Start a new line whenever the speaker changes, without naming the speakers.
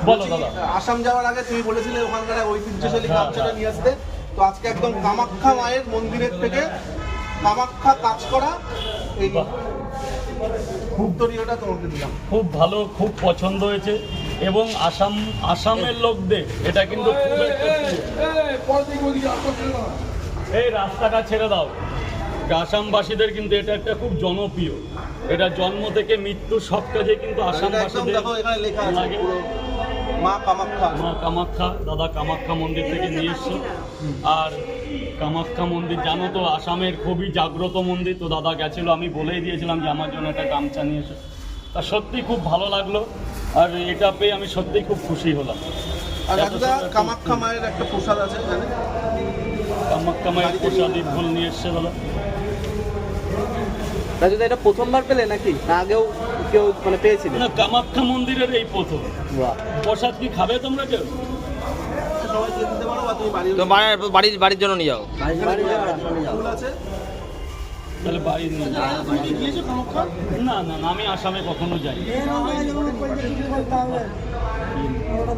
বলো দাদা।
আসাম যাওয়ার আগে তুমি বলেছিলে ওখানকার ঐতিহ্যশালী কালচারটা নিয়ে আসতে, তো আজকে একদম কামাখ্যা মায়ের মন্দিরের থেকে কামাখ্যা কাজ করা এই ভুক্তরীয়টা তোমাকে দিলাম।
খুব ভালো, খুব পছন্দ হয়েছে এবং আসামের লোকদের এটা কিন্তু খুব এই রাস্তাটা ছেড়ে দাও। আসামবাসীদের কিন্তু এটা একটা খুব জনপ্রিয়, এটা জন্ম থেকে মৃত্যু সব কাজে কিন্তু আসামবাসীদের
দেখো এখানে লেখা আছে
লাগে।
পুরো মা কামাখ্যা।
মা কামাখ্যা, দাদা কামাখ্যা মন্দির থেকে নিয়ে এসছি। আর কামাখ্যা মন্দির জানো তো আসামের খুবই জাগ্রত মন্দির, তো দাদা গেছিলো, আমি বলেই দিয়েছিলাম যে আমার জন্য একটা গামছা নিয়ে এসে। তা সত্যি খুব ভালো লাগলো, আর এটা পেয়ে আমি সত্যিই খুব খুশি হলাম।
আর একটা কামাখ্যা মায়ের একটা প্রসাদ আছে এখানে,
কামাখ্যা মায়ের প্রসাদী ফুল নিয়ে এসছে দাদা।
রাজুদা এটা প্রথমবার পেলে নাকি না আগেও কেউ মানে পেয়েছিল?
না, কামাখ্যা মন্দিরের এই প্রথম। প্রসাদ কি খাবে তোমরা কেউ?
সবাই দিয়ে দিতে পারো বা তুমি
তো বাড়ির জন্য নিয়ে যাও।
ফুল আছে।
তাহলে বাড়ি নিয়ে যাও।
তুমি কি গিয়েছো কামাখ্যা?
না না না, আমি আসামে কখনো যাই।